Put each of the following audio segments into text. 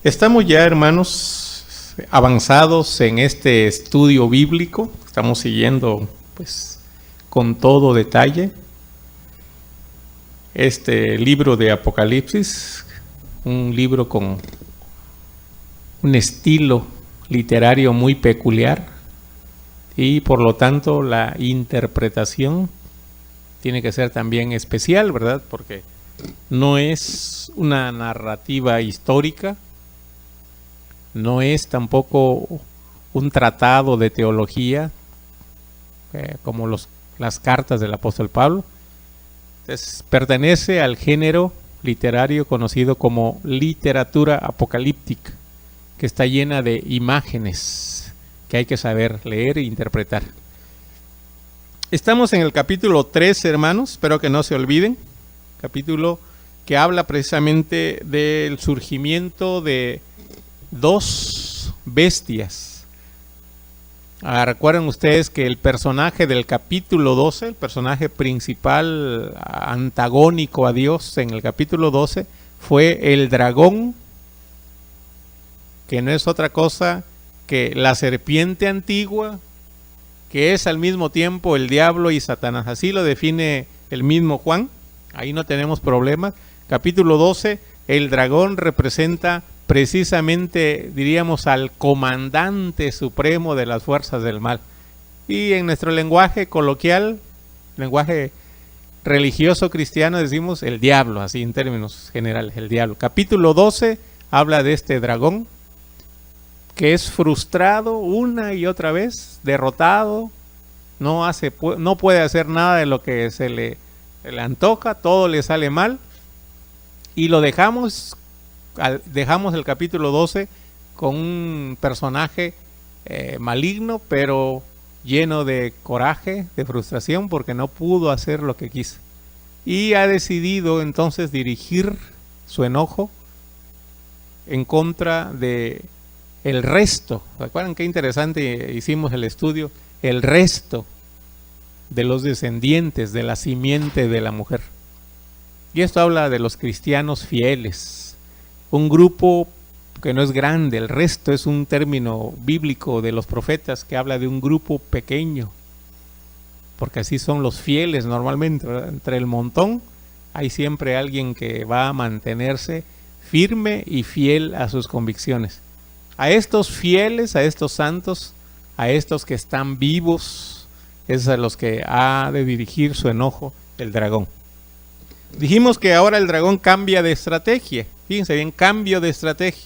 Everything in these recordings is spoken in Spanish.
Estamos ya, hermanos, avanzados en este estudio bíblico. Estamos siguiendo, pues, con todo detalle este libro de Apocalipsis, un libro con un estilo literario muy peculiar y por lo tanto la interpretación tiene que ser también especial, ¿verdad? Porque no es una narrativa histórica, no es tampoco un tratado de teología como las cartas del apóstol Pablo. Entonces, pertenece al género literario conocido como literatura apocalíptica, que está llena de imágenes que hay que saber leer e interpretar. Estamos en el capítulo 3, hermanos, espero que no se olviden, capítulo que habla precisamente del surgimiento de dos bestias. Recuerden ustedes que el personaje del capítulo 12, el personaje principal antagónico a Dios en el capítulo 12, fue el dragón, que no es otra cosa que la serpiente antigua, que es al mismo tiempo el diablo y Satanás. Así lo define el mismo Juan, ahí no tenemos problemas. Capítulo 12, el dragón representa precisamente, diríamos, al comandante supremo de las fuerzas del mal. Y en nuestro lenguaje coloquial, lenguaje religioso cristiano, decimos el diablo, así en términos generales, el diablo. Capítulo 12 habla de este dragón que es frustrado una y otra vez, derrotado, no puede hacer nada de lo que se le antoja, todo le sale mal, y lo dejamos el capítulo 12 con un personaje maligno, pero lleno de coraje, de frustración, porque no pudo hacer lo que quiso. Y ha decidido entonces dirigir su enojo en contra de el resto. ¿Recuerdan qué interesante hicimos el estudio? El resto de los descendientes de la simiente de la mujer. Y esto habla de los cristianos fieles, un grupo que no es grande. El resto es un término bíblico de los profetas que habla de un grupo pequeño, porque así son los fieles normalmente, ¿verdad? Entre el montón hay siempre alguien que va a mantenerse firme y fiel a sus convicciones. A estos fieles, a estos santos, a estos que están vivos, es a los que ha de dirigir su enojo el dragón. Dijimos que ahora el dragón cambia de estrategia. Fíjense bien, cambio de estrategia.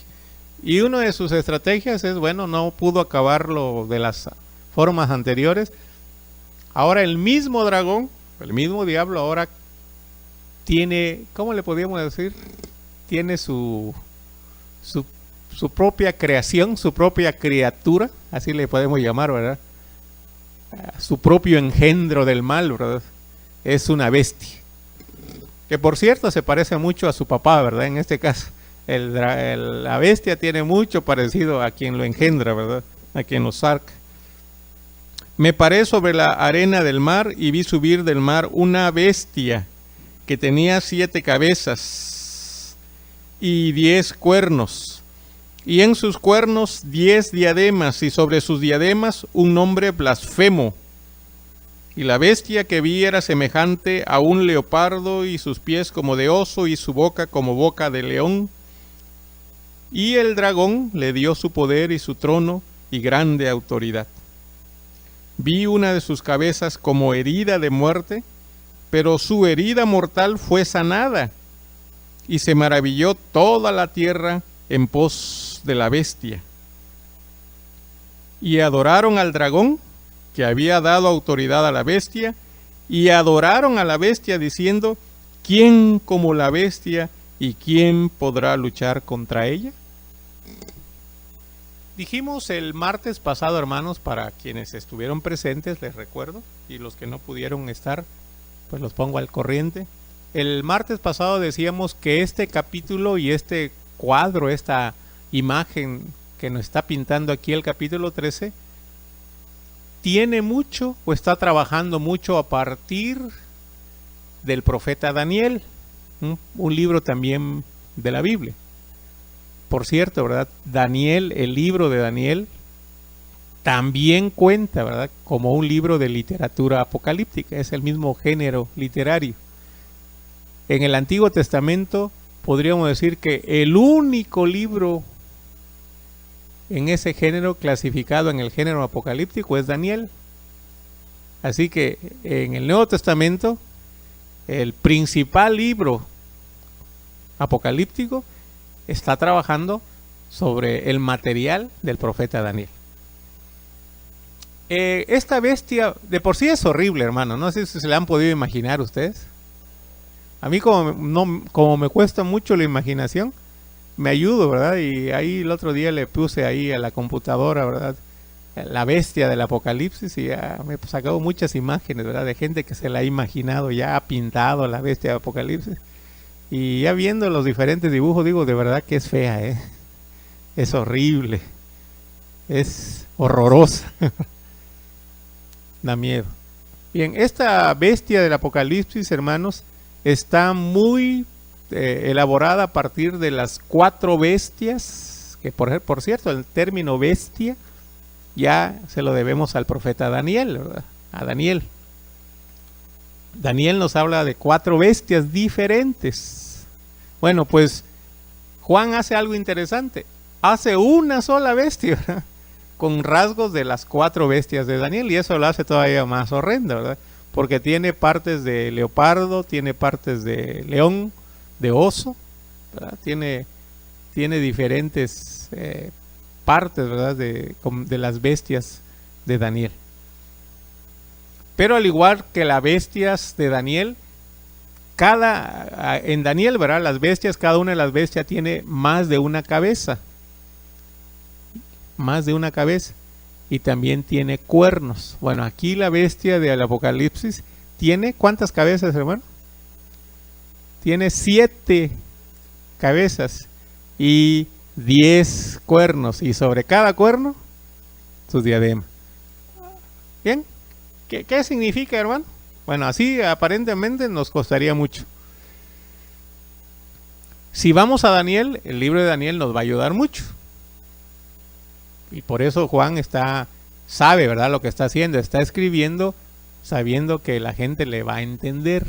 Y una de sus estrategias es, bueno, no pudo acabarlo de las formas anteriores. Ahora el mismo dragón, el mismo diablo, ahora tiene, ¿cómo le podríamos decir? Tiene su propia creación, su propia criatura, así le podemos llamar, ¿verdad? Su propio engendro del mal, ¿verdad? Es una bestia. Que por cierto se parece mucho a su papá, ¿verdad? En este caso, la bestia tiene mucho parecido a quien lo engendra, ¿verdad? A quien lo saca. Me paré sobre la arena del mar y vi subir del mar una bestia que tenía 7 cabezas y 10 cuernos, y en sus cuernos 10 diademas, y sobre sus diademas un nombre blasfemo. Y la bestia que vi era semejante a un leopardo, y sus pies como de oso, y su boca como boca de león. Y el dragón le dio su poder y su trono y grande autoridad. Vi una de sus cabezas como herida de muerte, pero su herida mortal fue sanada, y se maravilló toda la tierra en pos de la bestia. Y adoraron al dragón, que había dado autoridad a la bestia, y adoraron a la bestia diciendo: ¿quién como la bestia y quién podrá luchar contra ella? Dijimos el martes pasado, hermanos, para quienes estuvieron presentes, les recuerdo, y los que no pudieron estar, pues los pongo al corriente. El martes pasado decíamos que este capítulo y este cuadro, esta imagen que nos está pintando aquí el capítulo 13, tiene mucho o está trabajando mucho a partir del profeta Daniel, un libro también de la Biblia. por cierto, ¿verdad? Daniel, el libro de Daniel, también cuenta, ¿verdad?, como un libro de literatura apocalíptica, es el mismo género literario. En el Antiguo Testamento podríamos decir que el único libro en ese género clasificado en el género apocalíptico es Daniel. Así que en el Nuevo Testamento el principal libro apocalíptico está trabajando sobre el material del profeta Daniel. Esta bestia de por sí es horrible, hermano. No sé si se la han podido imaginar ustedes. A mí como me cuesta mucho la imaginación, me ayudo, ¿verdad? Y ahí el otro día le puse ahí a la computadora, ¿verdad?, la bestia del Apocalipsis, y ya me sacó muchas imágenes, ¿verdad?, de gente que se la ha imaginado, ya ha pintado la bestia del Apocalipsis. Y ya viendo los diferentes dibujos, digo, de verdad que es fea, ¿eh? Es horrible. Es horrorosa. Da miedo. Bien, esta bestia del Apocalipsis, hermanos, está muy elaborada a partir de las 4 bestias, que por cierto, el término bestia ya se lo debemos al profeta Daniel, ¿verdad? A Daniel. Daniel nos habla de 4 bestias diferentes. Bueno, pues Juan hace algo interesante. Hace una sola bestia, ¿verdad?, con rasgos de las 4 bestias de Daniel, y eso lo hace todavía más horrendo, ¿verdad?, porque tiene partes de leopardo, tiene partes de león, de oso, ¿verdad?, tiene diferentes partes, ¿verdad?, de las bestias de Daniel. Pero al igual que las bestias de Daniel, en Daniel, ¿verdad?, las bestias, cada una de las bestias tiene más de una cabeza. Más de una cabeza. Y también tiene cuernos. Bueno, aquí la bestia del Apocalipsis tiene, ¿cuántas cabezas, hermano? Tiene 7 cabezas y 10 cuernos. Y sobre cada cuerno, su diadema. ¿Bien? ¿Qué significa, hermano? Bueno, así aparentemente nos costaría mucho. Si vamos a Daniel, el libro de Daniel nos va a ayudar mucho. Y por eso Juan sabe, ¿verdad?, lo que está haciendo. Está escribiendo sabiendo que la gente le va a entender.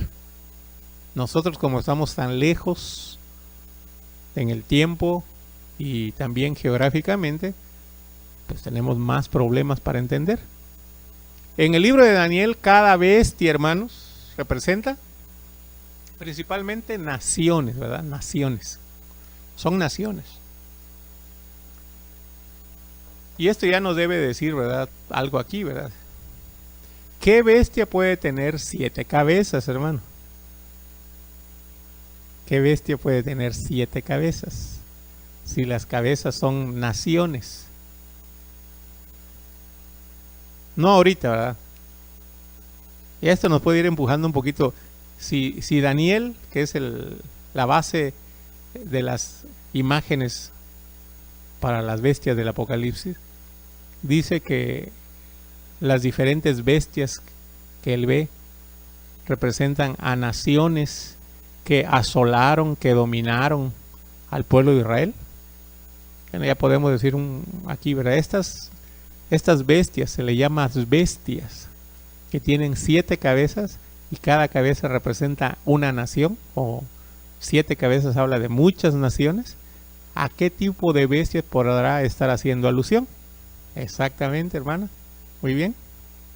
Nosotros, como estamos tan lejos en el tiempo y también geográficamente, pues tenemos más problemas para entender. En el libro de Daniel, cada bestia, hermanos, representa principalmente naciones, ¿verdad? Naciones. Son naciones. Y esto ya nos debe decir, ¿verdad?, algo aquí, ¿verdad? ¿Qué bestia puede tener 7 cabezas, hermano? ¿Qué bestia puede tener 7 cabezas? Si las cabezas son naciones. No ahorita, ¿verdad? Y esto nos puede ir empujando un poquito. Si Daniel, que es la base de las imágenes para las bestias del Apocalipsis, dice que las diferentes bestias que él ve representan a naciones que asolaron, que dominaron al pueblo de Israel. Bueno, ya podemos decir aquí, ¿verdad? Estas bestias se le llaman bestias, que tienen 7 cabezas y cada cabeza representa una nación, o 7 cabezas habla de muchas naciones. ¿A qué tipo de bestias podrá estar haciendo alusión? Exactamente, hermana. Muy bien.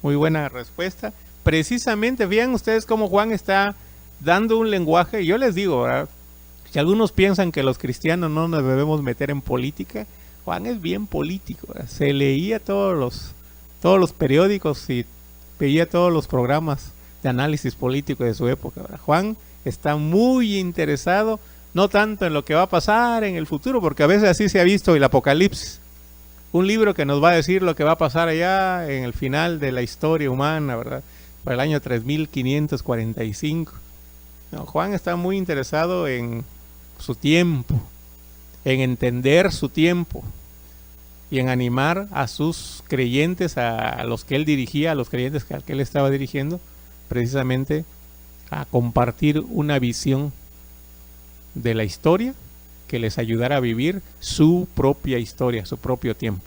Muy buena respuesta. Precisamente, vean ustedes cómo Juan está dando un lenguaje. Yo les digo, ¿verdad?, si algunos piensan que los cristianos no nos debemos meter en política, Juan es bien político, ¿verdad? Se leía todos los periódicos y veía todos los programas de análisis político de su época, ¿verdad? Juan está muy interesado, no tanto en lo que va a pasar en el futuro, porque a veces así se ha visto el Apocalipsis, un libro que nos va a decir lo que va a pasar allá en el final de la historia humana, ¿verdad?, para el año 3545. No, Juan está muy interesado en su tiempo, en entender su tiempo y en animar a sus creyentes, a los que él dirigía, a los creyentes que él estaba dirigiendo, precisamente a compartir una visión de la historia que les ayudara a vivir su propia historia, su propio tiempo.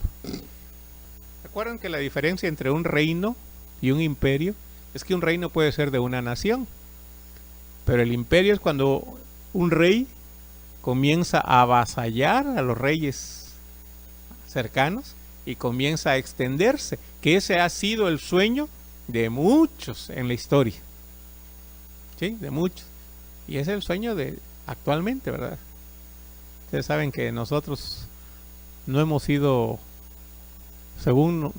Recuerden que la diferencia entre un reino y un imperio es que un reino puede ser de una nación, pero el imperio es cuando un rey comienza a avasallar a los reyes cercanos y comienza a extenderse, que ese ha sido el sueño de muchos en la historia, ¿sí? De muchos, y es el sueño de actualmente, ¿verdad? Ustedes saben que nosotros no hemos sido, según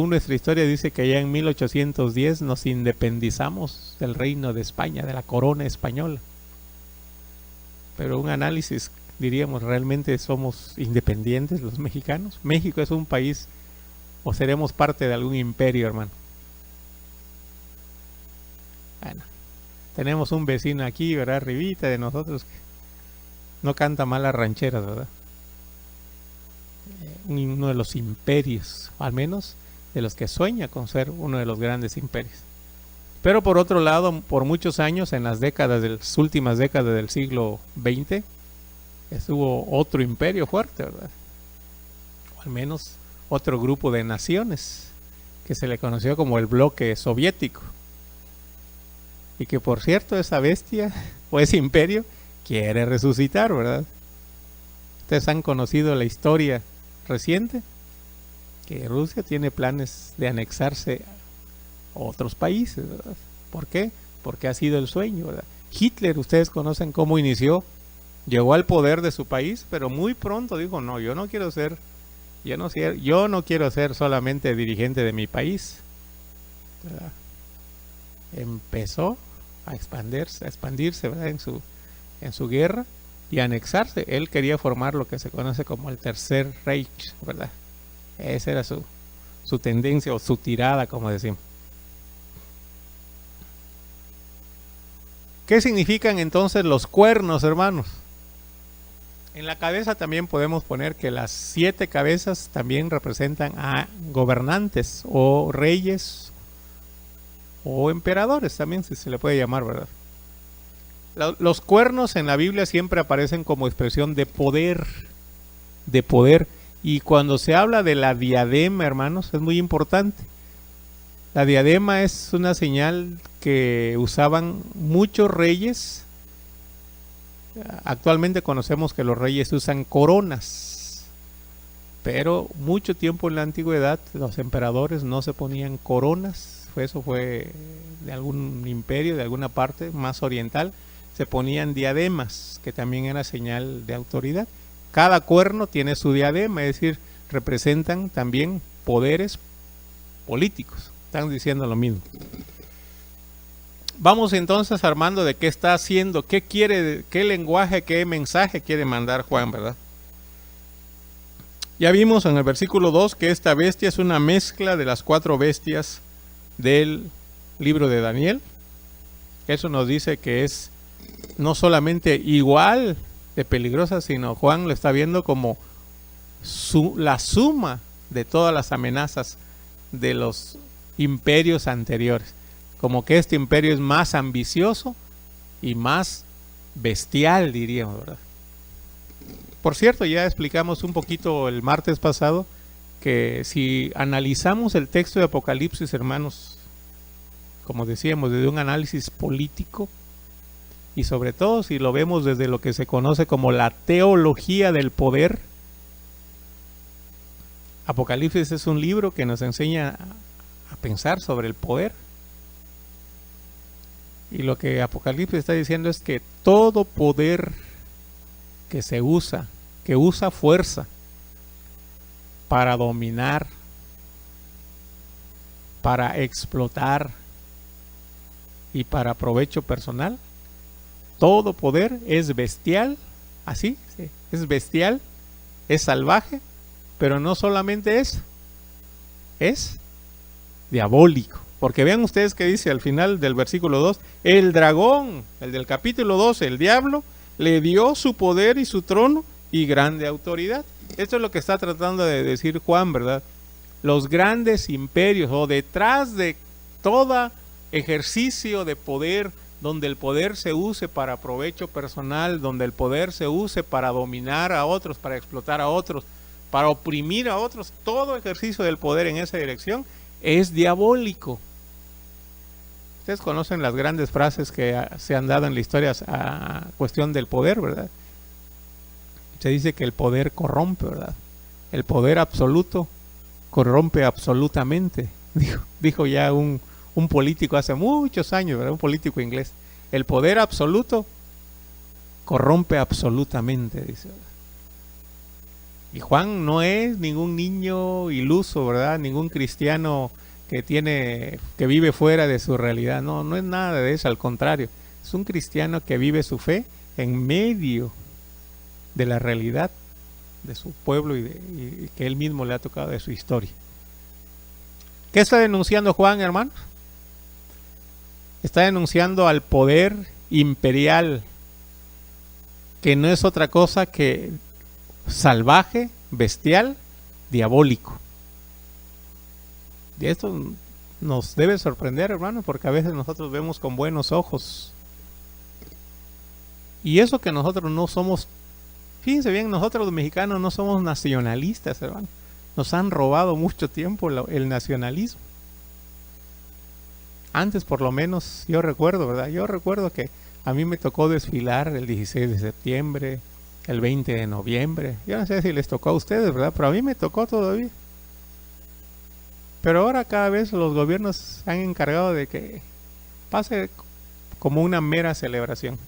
nuestra historia dice que ya en 1810 nos independizamos del reino de España, de la corona española. Pero un análisis, diríamos, ¿realmente somos independientes los mexicanos? México es un país, o seremos parte de algún imperio, hermano. Bueno, tenemos un vecino aquí, ¿verdad? Arribita de nosotros, que no canta mal las rancheras, ¿verdad? Uno de los imperios, al menos de los que sueña con ser uno de los grandes imperios. Pero por otro lado, por muchos años, en las últimas décadas del siglo XX, estuvo otro imperio fuerte, ¿verdad? O al menos otro grupo de naciones que se le conoció como el bloque soviético. Y que por cierto, esa bestia o ese imperio quiere resucitar, ¿verdad? Ustedes han conocido la historia reciente, que Rusia tiene planes de anexarse a otros países, ¿verdad? ¿Por qué? Porque ha sido el sueño, ¿verdad? Hitler, ustedes conocen cómo inició, llegó al poder de su país, pero muy pronto dijo, no, yo no quiero ser solamente dirigente de mi país, ¿verdad? Empezó a expandirse, ¿verdad? en su guerra y anexarse. Él quería formar lo que se conoce como el Tercer Reich, ¿verdad? Esa era su tendencia o su tirada, como decimos. ¿Qué significan entonces los cuernos, hermanos? En la cabeza también podemos poner que las 7 cabezas también representan a gobernantes o reyes o emperadores, también si se le puede llamar, ¿verdad? Los cuernos en la Biblia siempre aparecen como expresión de poder, y cuando se habla de la diadema, hermanos, es muy importante. La diadema es una señal que usaban muchos reyes. Actualmente conocemos que los reyes usan coronas, pero mucho tiempo en la antigüedad los emperadores no se ponían coronas. Eso fue de algún imperio, de alguna parte más oriental. Se ponían diademas, que también era señal de autoridad. Cada cuerno tiene su diadema, es decir, representan también poderes políticos. Están diciendo lo mismo. Vamos entonces, Armando, de qué está haciendo, qué quiere, qué lenguaje, qué mensaje quiere mandar Juan, ¿verdad? Ya vimos en el versículo 2 que esta bestia es una mezcla de las 4 bestias del libro de Daniel. Eso nos dice que es no solamente igual de peligrosa, sino Juan lo está viendo como la suma de todas las amenazas de los imperios anteriores. Como que este imperio es más ambicioso y más bestial, diríamos, ¿verdad? Por cierto, ya explicamos un poquito el martes pasado que si analizamos el texto de Apocalipsis, hermanos, como decíamos, desde un análisis político, y sobre todo si lo vemos desde lo que se conoce como la teología del poder, Apocalipsis es un libro que nos enseña a pensar sobre el poder. Y lo que Apocalipsis está diciendo es que todo poder que usa fuerza para dominar, para explotar y para provecho personal, todo poder es bestial, así, sí, es bestial, es salvaje, pero no solamente eso, es diabólico. Porque vean ustedes que dice al final del versículo 2, el dragón, el del capítulo 12, el diablo, le dio su poder y su trono y grande autoridad. Esto es lo que está tratando de decir Juan, ¿verdad? Los grandes imperios, o detrás de todo ejercicio de poder donde el poder se use para provecho personal, donde el poder se use para dominar a otros, para explotar a otros, para oprimir a otros, todo ejercicio del poder en esa dirección es diabólico. Ustedes conocen las grandes frases que se han dado en la historia a cuestión del poder, ¿verdad? Se dice que el poder corrompe, ¿verdad? El poder absoluto corrompe absolutamente. Dijo ya un político hace muchos años, ¿verdad? Un político inglés. El poder absoluto corrompe absolutamente, dice. Y Juan no es ningún niño iluso, ¿verdad? Ningún cristiano que vive fuera de su realidad. No, no es nada de eso, al contrario. Es un cristiano que vive su fe en medio de la realidad de su pueblo y que él mismo le ha tocado de su historia. ¿Qué está denunciando Juan, hermanos? Está denunciando al poder imperial, que no es otra cosa que salvaje, bestial, diabólico. Y esto nos debe sorprender, hermanos, porque a veces nosotros vemos con buenos ojos. Y eso que nosotros no somos, fíjense bien, nosotros los mexicanos no somos nacionalistas, hermanos. Nos han robado mucho tiempo el nacionalismo. Antes, por lo menos, yo recuerdo, ¿verdad? Yo recuerdo que a mí me tocó desfilar el 16 de septiembre, el 20 de noviembre. Yo no sé si les tocó a ustedes, ¿verdad? Pero a mí me tocó todavía. Pero ahora cada vez los gobiernos se han encargado de que pase como una mera celebración.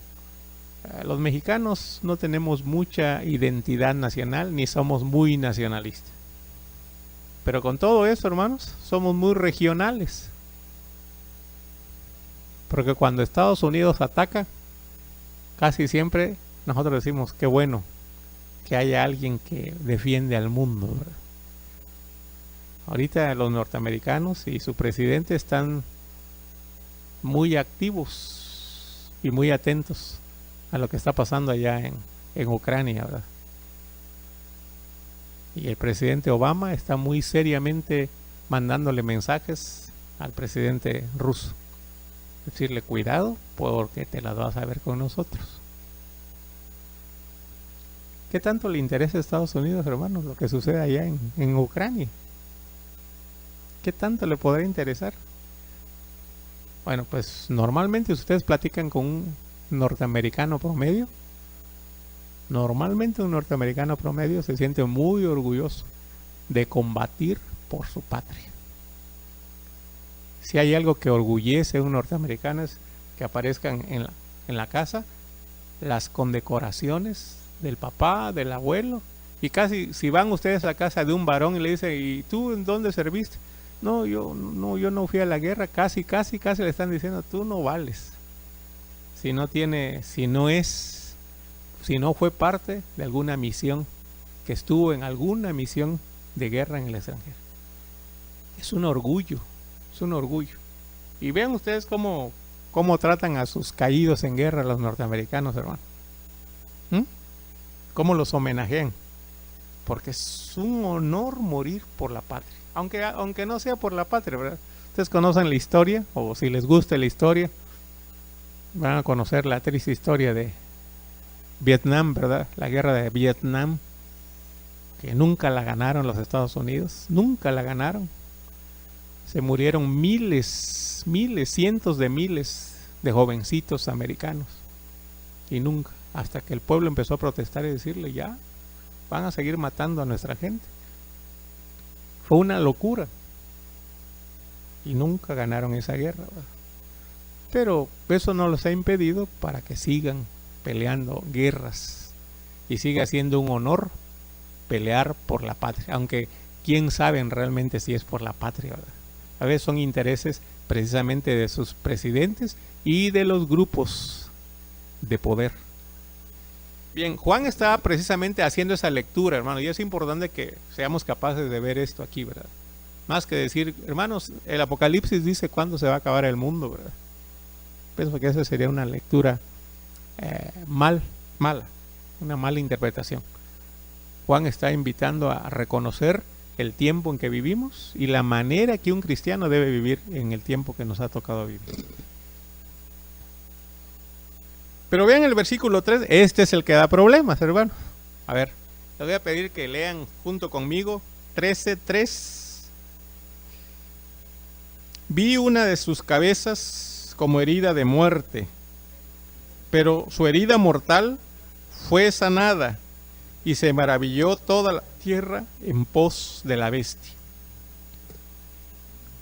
Los mexicanos no tenemos mucha identidad nacional ni somos muy nacionalistas. Pero con todo eso, hermanos, somos muy regionales. Porque cuando Estados Unidos ataca, casi siempre nosotros decimos, qué bueno que haya alguien que defiende al mundo, ¿verdad? Ahorita los norteamericanos y su presidente están muy activos y muy atentos a lo que está pasando allá en Ucrania, ¿verdad? Y el presidente Obama está muy seriamente mandándole mensajes al presidente ruso. Decirle, cuidado, porque te las vas a ver con nosotros. ¿Qué tanto le interesa a Estados Unidos, hermanos, lo que sucede allá en Ucrania? ¿Qué tanto le podrá interesar? Bueno, pues normalmente ustedes platican con un norteamericano promedio. Normalmente un norteamericano promedio se siente muy orgulloso de combatir por su patria. Si hay algo que orgullece a un norteamericano es que aparezcan en la casa las condecoraciones del papá, del abuelo. Y casi si van ustedes a la casa de un varón y le dicen, ¿y tú en dónde serviste? No, yo no fui a la guerra. Casi le están diciendo, tú no vales. Si no fue parte de alguna misión, que estuvo en alguna misión de guerra en el extranjero. Es un orgullo. Y vean ustedes cómo tratan a sus caídos en guerra los norteamericanos, hermano. Cómo los homenajean. Porque es un honor morir por la patria. Aunque no sea por la patria, ¿verdad? Ustedes conocen la historia, o si les gusta la historia, van a conocer la triste historia de Vietnam, ¿verdad? La guerra de Vietnam, que nunca la ganaron los Estados Unidos, nunca la ganaron. Se murieron miles, cientos de miles de jovencitos americanos. Y nunca, hasta que el pueblo empezó a protestar y decirle, ya, van a seguir matando a nuestra gente. Fue una locura. Y nunca ganaron esa guerra, ¿verdad? Pero eso no los ha impedido para que sigan peleando guerras. Y siga siendo un honor pelear por la patria. Aunque quién sabe realmente si es por la patria, ¿verdad? A veces son intereses precisamente de sus presidentes y de los grupos de poder. Bien, Juan está precisamente haciendo esa lectura, hermano, y es importante que seamos capaces de ver esto aquí, ¿verdad? Más que decir, hermanos, el Apocalipsis dice cuándo se va a acabar el mundo, ¿verdad? Pienso que esa sería una lectura mala, una mala interpretación. Juan está invitando a reconocer el tiempo en que vivimos y la manera que un cristiano debe vivir en el tiempo que nos ha tocado vivir. Pero vean el versículo 3, este es el que da problemas, hermano. A ver, les voy a pedir que lean junto conmigo 13:3. Vi una de sus cabezas como herida de muerte, pero su herida mortal fue sanada, y se maravilló toda la tierra en pos de la bestia.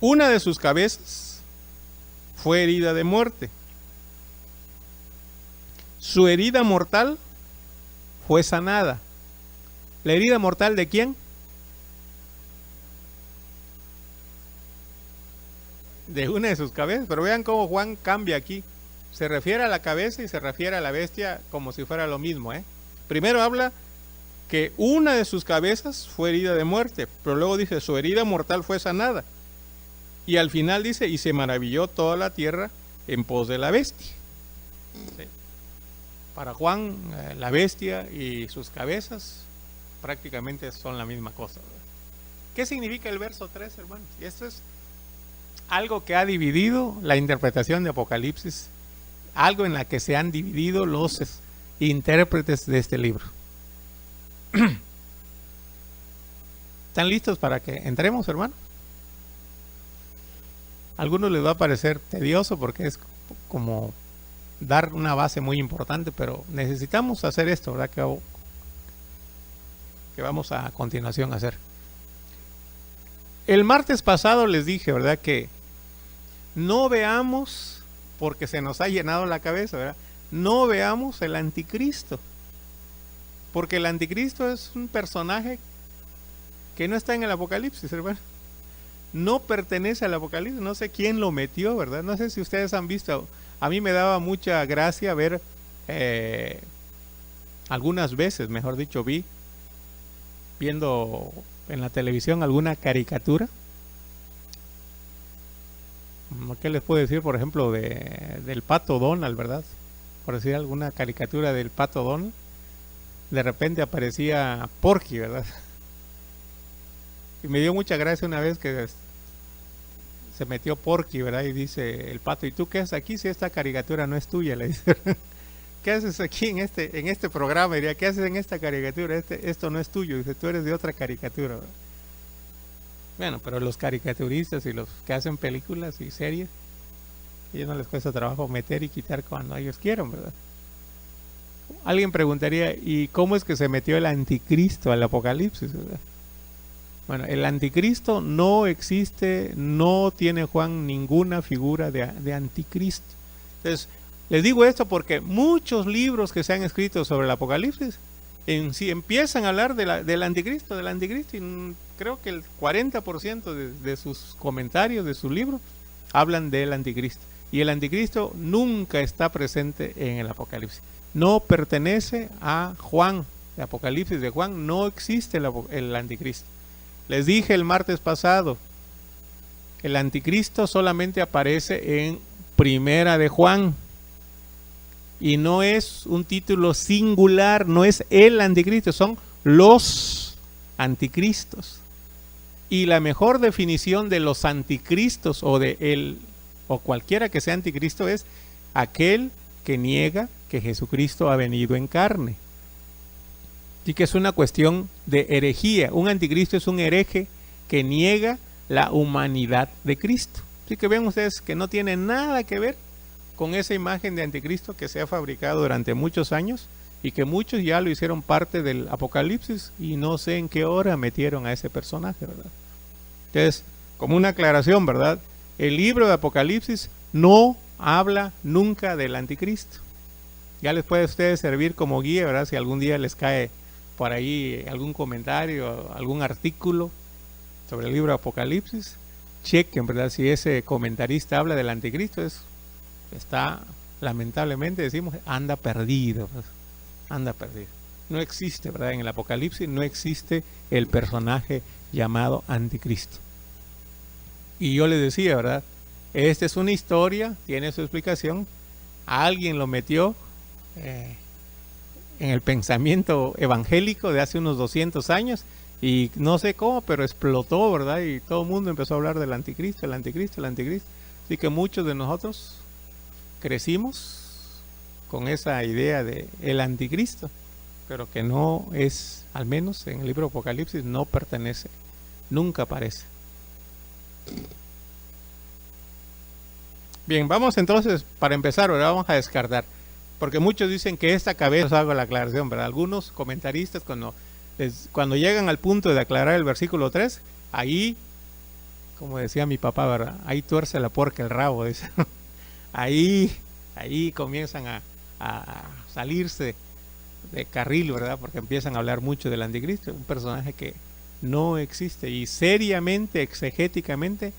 Una de sus cabezas fue herida de muerte. Su herida mortal fue sanada. ¿La herida mortal de quién? De una de sus cabezas. Pero vean cómo Juan cambia aquí. Se refiere a la cabeza y se refiere a la bestia como si fuera lo mismo, ¿eh? Primero habla que una de sus cabezas fue herida de muerte, pero luego dice, su herida mortal fue sanada. Y al final dice, y se maravilló toda la tierra en pos de la bestia. ¿Sí? Para Juan, la bestia y sus cabezas prácticamente son la misma cosa, ¿verdad? ¿Qué significa el verso 3, hermanos? Y esto es algo que ha dividido la interpretación de Apocalipsis, algo en la que se han dividido los intérpretes de este libro. ¿Están listos para que entremos, hermano? A algunos les va a parecer tedioso porque es como dar una base muy importante, pero necesitamos hacer esto, ¿verdad? Que vamos a continuación a hacer. El martes pasado les dije, ¿verdad? Que no veamos, porque se nos ha llenado la cabeza, ¿verdad? No veamos el anticristo. Porque el anticristo es un personaje que no está en el Apocalipsis, hermano. No pertenece al Apocalipsis. No sé quién lo metió, ¿verdad? No sé si ustedes han visto. A mí me daba mucha gracia ver, algunas veces, mejor dicho, viendo en la televisión alguna caricatura. ¿Qué les puedo decir? Por ejemplo, del Pato Donald, ¿verdad? Por decir alguna caricatura del Pato Donald. De repente aparecía Porky, ¿verdad? Y me dio mucha gracia una vez que se metió Porky, ¿verdad? Y dice el pato, ¿y tú qué haces aquí si esta caricatura no es tuya? Le dice, ¿qué haces aquí en este programa? Diría, ¿qué haces en esta caricatura? Esto no es tuyo. Dice, tú eres de otra caricatura, ¿verdad? Bueno, pero los caricaturistas y los que hacen películas y series, a ellos no les cuesta trabajo meter y quitar cuando ellos quieran, ¿verdad? Alguien preguntaría, ¿y cómo es que se metió el anticristo al Apocalipsis, ¿verdad? Bueno, el anticristo no existe, no tiene Juan ninguna figura de anticristo. Entonces, les digo esto porque muchos libros que se han escrito sobre el Apocalipsis si empiezan a hablar del anticristo, y creo que el 40% de sus comentarios, de sus libros, hablan del anticristo. Y el anticristo nunca está presente en el Apocalipsis. No pertenece a Juan, el Apocalipsis de Juan, no existe el anticristo. Les dije el martes pasado, el anticristo solamente aparece en Primera de Juan. Y no es un título singular, no es el anticristo, son los anticristos. Y la mejor definición de los anticristos o cualquiera que sea anticristo es aquel que niega que Jesucristo ha venido en carne. Así que es una cuestión de herejía. Un anticristo es un hereje que niega la humanidad de Cristo. Así que vean ustedes que no tiene nada que ver con esa imagen de anticristo que se ha fabricado durante muchos años y que muchos ya lo hicieron parte del Apocalipsis y no sé en qué hora metieron a ese personaje, ¿verdad? Entonces, como una aclaración, ¿verdad? El libro de Apocalipsis no habla nunca del anticristo. Ya les puede a ustedes servir como guía, ¿verdad? Si algún día les cae por ahí algún comentario, algún artículo sobre el libro de Apocalipsis, chequen, ¿verdad? Si ese comentarista habla del anticristo, está, lamentablemente decimos, anda perdido, ¿verdad? Anda perdido. No existe, ¿verdad? En el Apocalipsis no existe el personaje llamado anticristo. Y yo les decía, ¿verdad? Esta es una historia, tiene su explicación. Alguien lo metió en el pensamiento evangélico de hace unos 200 años y no sé cómo, pero explotó, ¿verdad? Y todo el mundo empezó a hablar del anticristo, el anticristo, el anticristo. Así que muchos de nosotros crecimos con esa idea de el anticristo, pero que no es, al menos en el libro de Apocalipsis, no pertenece, nunca aparece. Bien, vamos entonces, para empezar, ahora vamos a descartar, porque muchos dicen que esta cabeza, os hago la aclaración, ¿verdad? Algunos comentaristas cuando llegan al punto de aclarar el versículo 3, ahí, como decía mi papá, ¿verdad? Ahí tuerce la puerca el rabo, dice. Ahí comienzan a salirse de carril, ¿verdad? Porque empiezan a hablar mucho del anticristo, un personaje que no existe y seriamente, exegéticamente,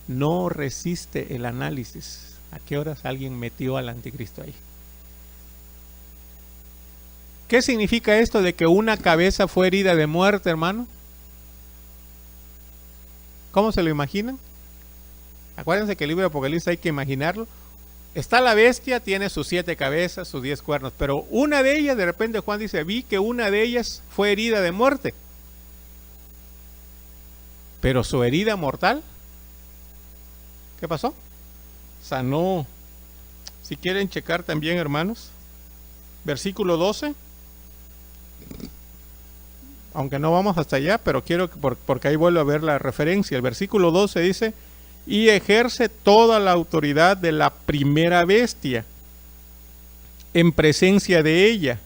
no resiste el análisis. ¿A qué horas alguien metió al anticristo ahí? ¿Qué significa esto de que una cabeza fue herida de muerte, hermano? ¿Cómo se lo imaginan? Acuérdense que el libro de Apocalipsis hay que imaginarlo. Está la bestia, tiene sus 7 cabezas, sus 10 cuernos, pero una de ellas, de repente Juan dice, vi que una de ellas fue herida de muerte. Pero su herida mortal, ¿qué pasó? Sanó. Si quieren checar también, hermanos, versículo 12. Aunque no vamos hasta allá, pero quiero que porque ahí vuelvo a ver la referencia. El versículo 12 dice, y ejerce toda la autoridad de la primera bestia en presencia de ella,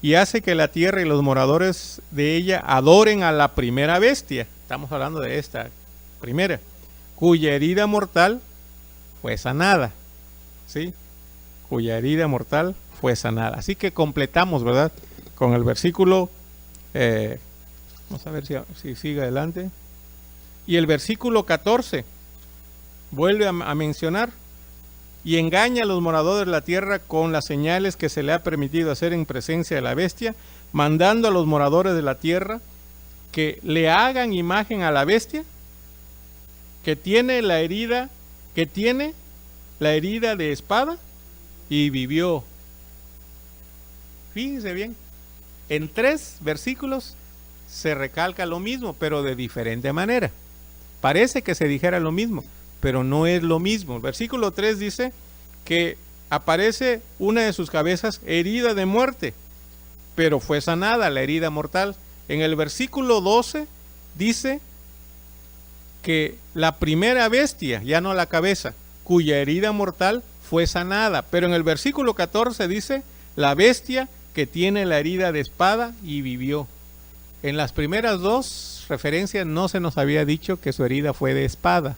y hace que la tierra y los moradores de ella adoren a la primera bestia. Estamos hablando de esta primera, cuya herida mortal fue sanada, ¿sí? Cuya herida mortal fue sanada. Así que completamos, ¿verdad? Con el versículo, vamos a ver si sigue adelante. Y el versículo 14 vuelve a mencionar, y engaña a los moradores de la tierra con las señales que se le ha permitido hacer en presencia de la bestia, mandando a los moradores de la tierra que le hagan imagen a la bestia, que tiene la herida de espada y vivió. Fíjense bien, en 3 versículos se recalca lo mismo, pero de diferente manera. Parece que se dijera lo mismo, pero no es lo mismo. El versículo 3 dice que aparece una de sus cabezas herida de muerte, pero fue sanada la herida mortal. En el versículo 12 dice que la primera bestia, ya no la cabeza, cuya herida mortal fue sanada. Pero en el versículo 14 dice la bestia que tiene la herida de espada y vivió. En las primeras 2 referencias no se nos había dicho que su herida fue de espada.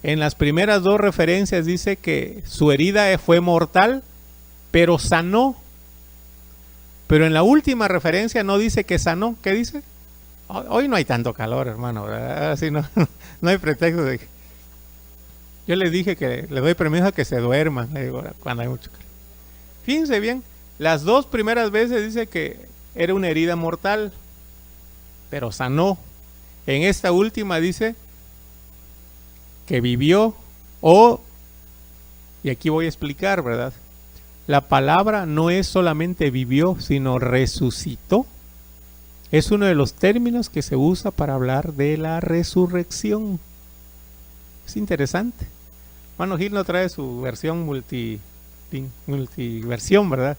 En las primeras 2 referencias dice que su herida fue mortal, pero sanó. Pero en la última referencia no dice que sanó. ¿Qué dice? Hoy no hay tanto calor, hermano, ¿verdad? Así no hay pretexto de... Yo les dije que le doy permiso a que se duerman, le digo, cuando hay mucho calor. Fíjense bien, las 2 primeras veces dice que era una herida mortal, pero sanó. En esta última dice que vivió, y aquí voy a explicar, ¿verdad? La palabra no es solamente vivió, sino resucitó. Es uno de los términos que se usa para hablar de la resurrección. Es interesante. Hermano Gil no trae su versión multiversión, ¿verdad?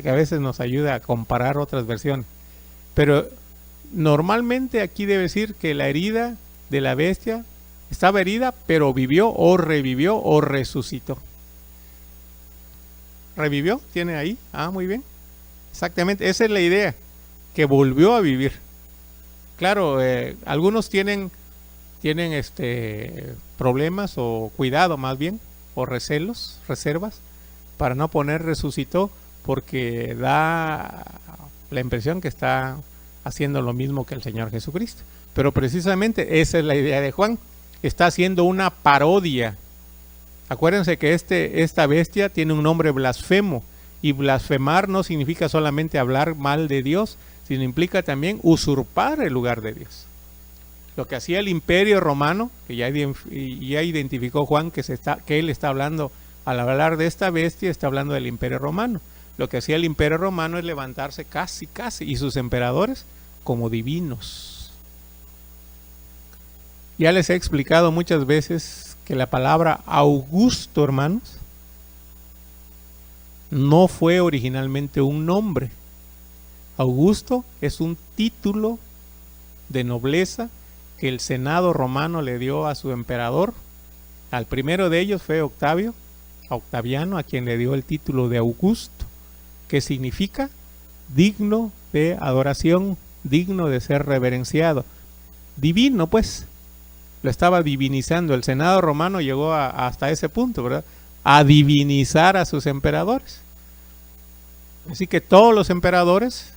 Que a veces nos ayuda a comparar otras versiones. Pero normalmente aquí debe decir que la herida de la bestia estaba herida, pero vivió o revivió o resucitó. ¿Revivió? ¿Tiene ahí? Ah, muy bien. Exactamente, esa es la idea, que volvió a vivir. Claro, algunos tienen problemas o cuidado más bien, o reservas, para no poner resucitó, porque da la impresión que está haciendo lo mismo que el Señor Jesucristo. Pero precisamente esa es la idea de Juan. Está haciendo una parodia. Acuérdense que esta bestia tiene un nombre blasfemo, y blasfemar no significa solamente hablar mal de Dios, sino implica también usurpar el lugar de Dios. Lo que hacía el Imperio Romano, que ya identificó Juan que él está hablando, al hablar de esta bestia, está hablando del Imperio Romano. Lo que hacía el Imperio Romano es levantarse casi, y sus emperadores como divinos. Ya les he explicado muchas veces que la palabra Augusto, hermanos, no fue originalmente un nombre. Augusto es un título de nobleza que el Senado romano le dio a su emperador. Al primero de ellos fue Octaviano, a quien le dio el título de Augusto, que significa digno de adoración, digno de ser reverenciado. Divino, pues. Lo estaba divinizando. El Senado romano llegó hasta ese punto, ¿verdad? A divinizar a sus emperadores. Así que todos los emperadores,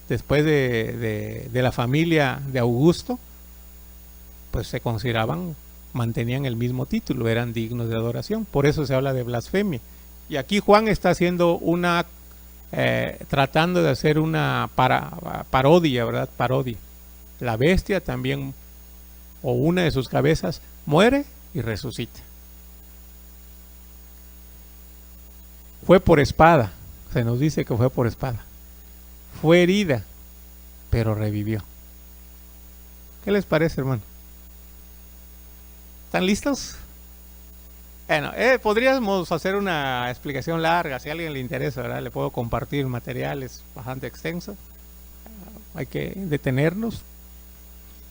después de la familia de Augusto, pues se consideraban, mantenían el mismo título, eran dignos de adoración. Por eso se habla de blasfemia. Y aquí Juan está haciendo tratando de hacer una parodia, ¿verdad? Parodia. La bestia también, o una de sus cabezas, muere y resucita. Fue por espada, se nos dice que fue por espada. Fue herida, pero revivió. ¿Qué les parece, hermano? ¿Están listos? Bueno, podríamos hacer una explicación larga, si a alguien le interesa, ¿verdad? Le puedo compartir materiales bastante extensos. Hay que detenernos,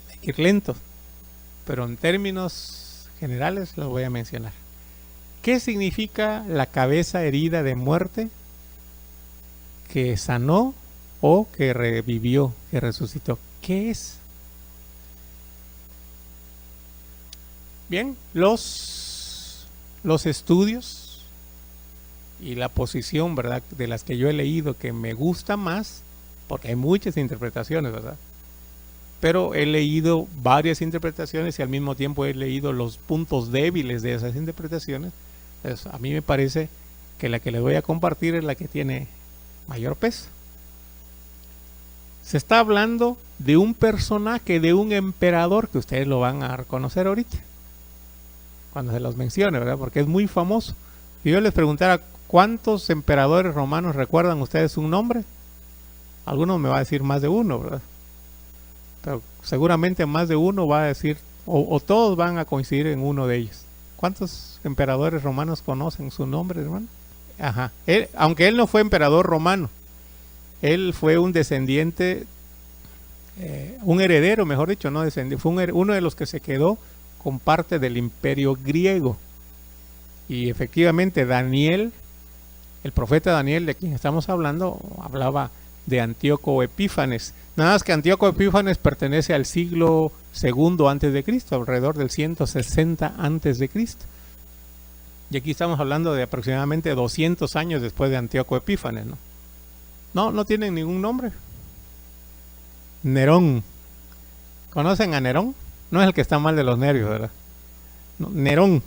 hay que ir lento, pero en términos generales los voy a mencionar. ¿Qué significa la cabeza herida de muerte que sanó o que revivió, que resucitó? ¿Qué es? Bien, los estudios y la posición, ¿verdad?, de las que yo he leído, que me gusta más, porque hay muchas interpretaciones, ¿verdad? Pero he leído varias interpretaciones y al mismo tiempo he leído los puntos débiles de esas interpretaciones. Entonces, a mí me parece que la que les voy a compartir es la que tiene mayor peso. Se está hablando de un personaje, de un emperador, que ustedes lo van a reconocer ahorita, cuando se los mencione, ¿verdad? Porque es muy famoso. Si yo les preguntara cuántos emperadores romanos recuerdan ustedes un nombre, algunos me va a decir más de uno, ¿verdad? Pero seguramente más de uno va a decir, o todos van a coincidir en uno de ellos. ¿Cuántos emperadores romanos conocen su nombre, hermano? Ajá. Aunque él no fue emperador romano, él fue un descendiente, un heredero, mejor dicho, no descendiente, fue uno de los que se quedó con parte del imperio griego. Y efectivamente Daniel, el profeta Daniel, de quien estamos hablando, hablaba de Antíoco Epífanes. Nada más que Antíoco Epífanes pertenece al siglo II antes de Cristo, alrededor del 160 antes de Cristo. Y aquí estamos hablando de aproximadamente 200 años después de Antíoco Epífanes, ¿no? No tienen ningún nombre. Nerón. ¿Conocen a Nerón? No es el que está mal de los nervios, ¿verdad? No, Nerón.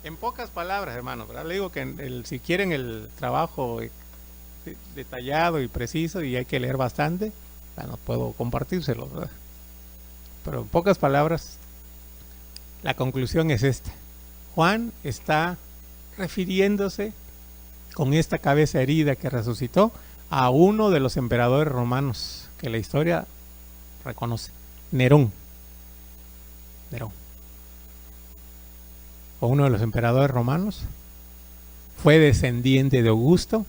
En pocas palabras, hermanos, ¿verdad? Le digo que si quieren el trabajo detallado y preciso, y hay que leer bastante, bueno, puedo compartírselo, ¿verdad? Pero en pocas palabras, la conclusión es esta. Juan está refiriéndose con esta cabeza herida que resucitó a uno de los emperadores romanos que la historia reconoce. Nerón. Fue uno de los emperadores romanos. Fue descendiente de Augusto.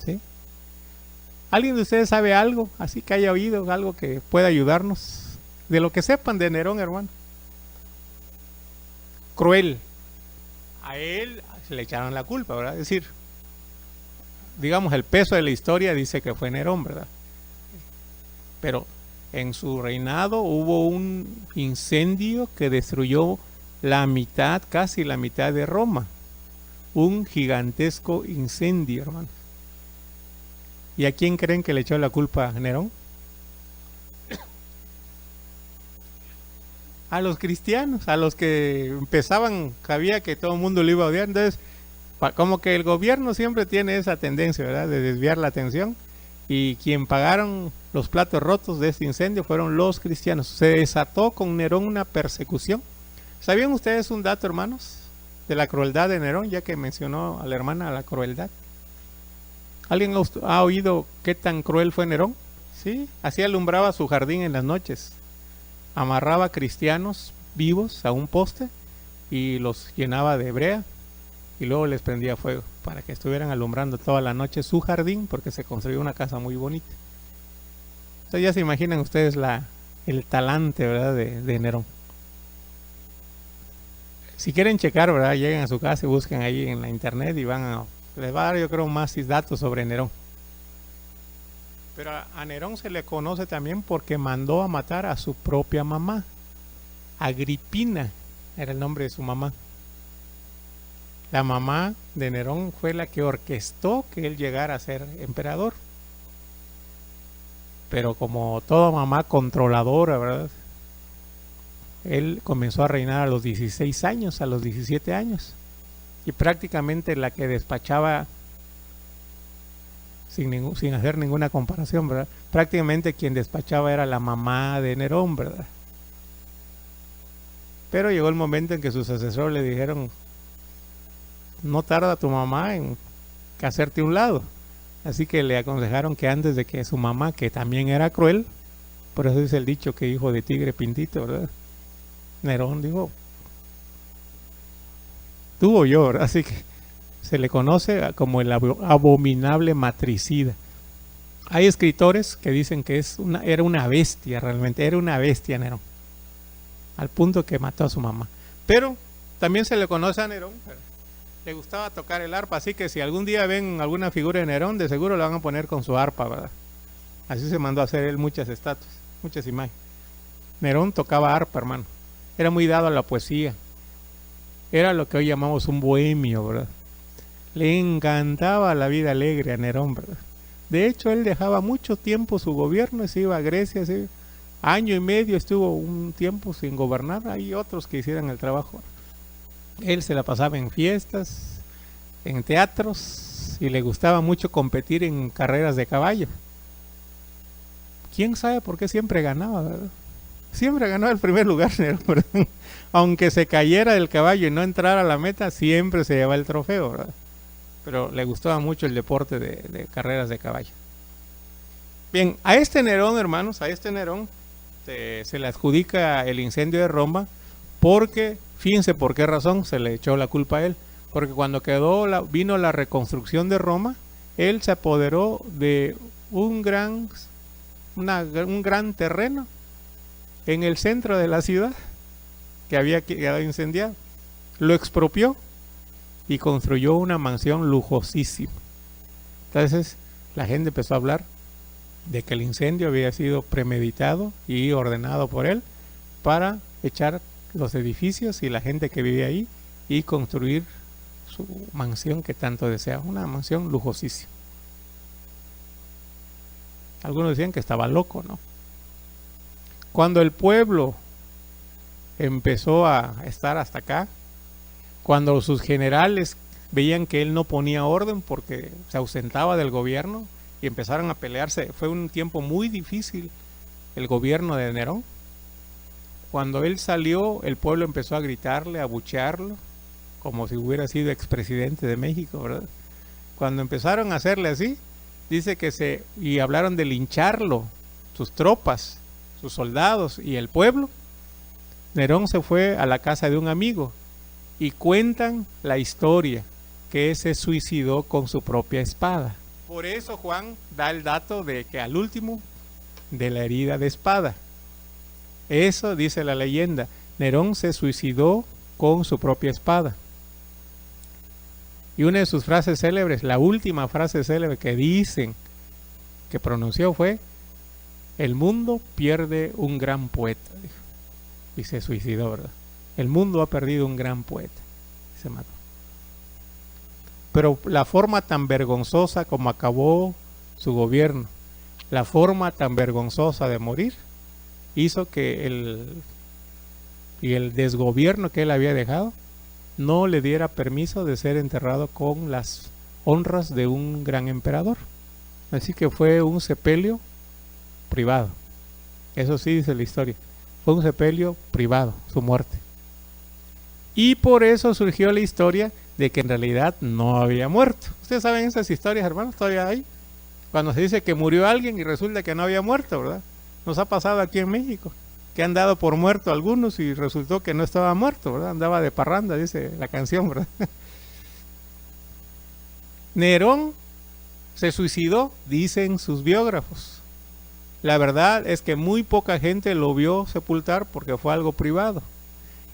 ¿Sí? ¿Alguien de ustedes sabe algo así que haya oído, algo que pueda ayudarnos? De lo que sepan de Nerón, hermano. Cruel. A él se le echaron la culpa, ¿verdad? Es decir, digamos, el peso de la historia dice que fue Nerón, ¿verdad? Pero en su reinado hubo un incendio que destruyó la mitad, casi la mitad de Roma. Un gigantesco incendio, hermano. ¿Y a quién creen que le echó la culpa a Nerón? A los cristianos, a los que empezaban, sabía que todo el mundo lo iba a odiar. Entonces, como que el gobierno siempre tiene esa tendencia, ¿verdad?, de desviar la atención. Y quien pagaron los platos rotos de este incendio fueron los cristianos. Se desató con Nerón una persecución. ¿Sabían ustedes un dato, hermanos, de la crueldad de Nerón, ya que mencionó a la hermana la crueldad? ¿Alguien ha oído qué tan cruel fue Nerón? Sí, así alumbraba su jardín en las noches. Amarraba cristianos vivos a un poste y los llenaba de brea y luego les prendía fuego para que estuvieran alumbrando toda la noche su jardín, porque se construyó una casa muy bonita. Entonces ya se imaginan ustedes el talante, ¿verdad?, de Nerón. Si quieren checar, ¿verdad?, lleguen a su casa y busquen ahí en la internet y les va a dar, yo creo, más datos sobre Nerón. Pero a Nerón se le conoce también porque mandó a matar a su propia mamá. Agripina era el nombre de su mamá. La mamá de Nerón fue la que orquestó que él llegara a ser emperador. Pero como toda mamá controladora, ¿verdad?, él comenzó a reinar a los 16 años, a los 17 años. Y prácticamente la que despachaba, sin hacer ninguna comparación, ¿verdad?, prácticamente quien despachaba era la mamá de Nerón, ¿verdad? Pero llegó el momento en que sus asesores le dijeron: no tarda tu mamá en hacerte un lado. Así que le aconsejaron que antes de que su mamá, que también era cruel, por eso dice el dicho que hijo de tigre pintito, ¿verdad?, Nerón dijo: tú o yo, ¿verdad? Así que se le conoce como el abominable matricida. Hay escritores que dicen que era una bestia, realmente era una bestia Nerón, al punto que mató a su mamá. Pero también se le conoce a Nerón, le gustaba tocar el arpa, así que si algún día ven alguna figura de Nerón, de seguro la van a poner con su arpa, ¿verdad? Así se mandó a hacer él muchas estatuas, muchas imágenes. Nerón tocaba arpa, hermano. Era muy dado a la poesía. Era lo que hoy llamamos un bohemio, ¿verdad? Le encantaba la vida alegre a Nerón, ¿verdad? De hecho, él dejaba mucho tiempo su gobierno y se iba a Grecia, ¿sí? Año y medio estuvo un tiempo sin gobernar. Hay otros que hicieran el trabajo. Él se la pasaba en fiestas, en teatros, y le gustaba mucho competir en carreras de caballo. ¿Quién sabe por qué siempre ganaba, verdad? Siempre ganaba el primer lugar, ¿verdad? Aunque se cayera del caballo y no entrara a la meta, siempre se llevaba el trofeo, ¿verdad? Pero le gustaba mucho el deporte de carreras de caballo. Bien, a este Nerón, hermanos, a este Nerón se le adjudica el incendio de Roma porque, fíjense por qué razón se le echó la culpa a él. Porque cuando vino la reconstrucción de Roma, él se apoderó de un gran terreno en el centro de la ciudad que había quedado incendiado. Lo expropió y construyó una mansión lujosísima. Entonces la gente empezó a hablar de que el incendio había sido premeditado y ordenado por él para echar los edificios y la gente que vivía ahí y construir su mansión que tanto deseaba, una mansión lujosísima. Algunos decían que estaba loco, ¿no? Cuando el pueblo empezó a estar hasta acá, cuando sus generales veían que él no ponía orden porque se ausentaba del gobierno y empezaron a pelearse, fue un tiempo muy difícil el gobierno de Nerón. Cuando él salió, el pueblo empezó a gritarle, a abuchearlo, como si hubiera sido expresidente de México, ¿verdad? Cuando empezaron a hacerle así, dice que y hablaron de lincharlo, sus tropas, sus soldados y el pueblo. Nerón se fue a la casa de un amigo y cuentan la historia que se suicidó con su propia espada. Por eso Juan da el dato de que al último de la herida de espada. Eso dice la leyenda. Nerón se suicidó con su propia espada. Y una de sus frases célebres, la última frase célebre que dicen que pronunció fue: el mundo pierde un gran poeta, dijo. Y se suicidó, ¿verdad? El mundo ha perdido un gran poeta. Se mató. Pero la forma tan vergonzosa como acabó su gobierno, la forma tan vergonzosa de morir, hizo que el desgobierno que él había dejado no le diera permiso de ser enterrado con las honras de un gran emperador. Así que fue un sepelio privado. Eso sí dice la historia. Fue un sepelio privado, su muerte. Y por eso surgió la historia de que en realidad no había muerto. Ustedes saben esas historias, hermanos, todavía hay. Cuando se dice que murió alguien y resulta que no había muerto, ¿verdad? Nos ha pasado aquí en México, que han dado por muerto algunos y resultó que no estaba muerto, ¿verdad? Andaba de parranda, dice la canción, ¿verdad? Nerón se suicidó, dicen sus biógrafos. La verdad es que muy poca gente lo vio sepultar porque fue algo privado.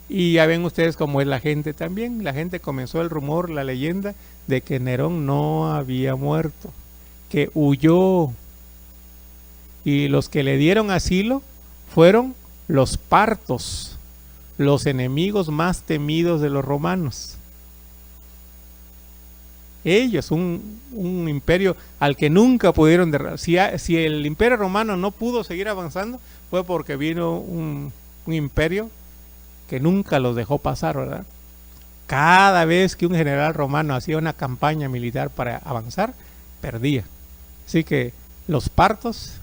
Y ya ven ustedes cómo es la gente también. La gente comenzó el rumor, la leyenda de que Nerón no había muerto, que huyó. Y los que le dieron asilo fueron los partos, los enemigos más temidos de los romanos. Ellos, un imperio al que nunca pudieron derrotar. Si el imperio romano no pudo seguir avanzando, fue porque vino un imperio que nunca los dejó pasar, ¿verdad? Cada vez que un general romano hacía una campaña militar para avanzar, perdía. Así que los partos,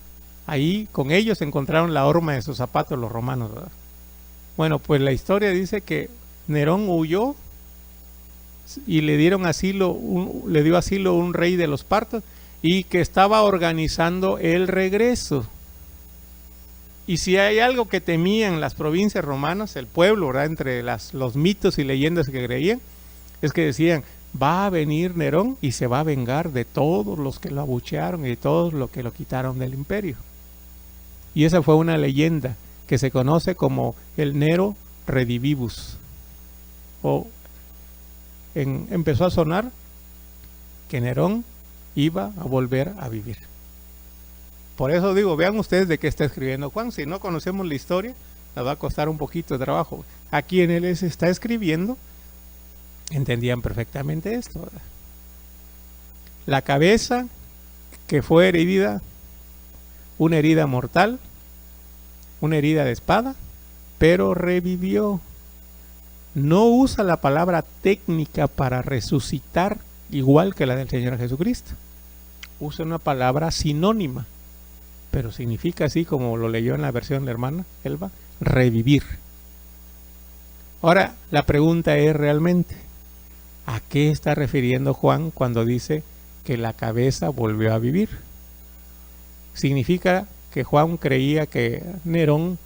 ahí con ellos encontraron la horma de sus zapatos los romanos, ¿verdad? Bueno, pues la historia dice que Nerón huyó y le dieron asilo, le dio asilo un rey de los partos y que estaba organizando el regreso. Y si hay algo que temían las provincias romanas, el pueblo, ¿verdad? Entre los mitos y leyendas que creían, es que decían, va a venir Nerón y se va a vengar de todos los que lo abuchearon y de todos los que lo quitaron del imperio. Y esa fue una leyenda que se conoce como el Nero Redivivus. Empezó a sonar que Nerón iba a volver a vivir. Por eso digo, vean ustedes de qué está escribiendo Juan. Si no conocemos la historia, nos va a costar un poquito de trabajo. A quien él está escribiendo, entendían perfectamente esto, ¿verdad? La cabeza que fue herida, una herida mortal, una herida de espada, pero revivió. No usa la palabra técnica para resucitar igual que la del Señor Jesucristo. Usa una palabra sinónima, pero significa así como lo leyó en la versión de la hermana Elba, revivir. Ahora, la pregunta es realmente, ¿a qué está refiriendo Juan cuando dice que la cabeza volvió a vivir? ¿Significa que Juan creía que Nerón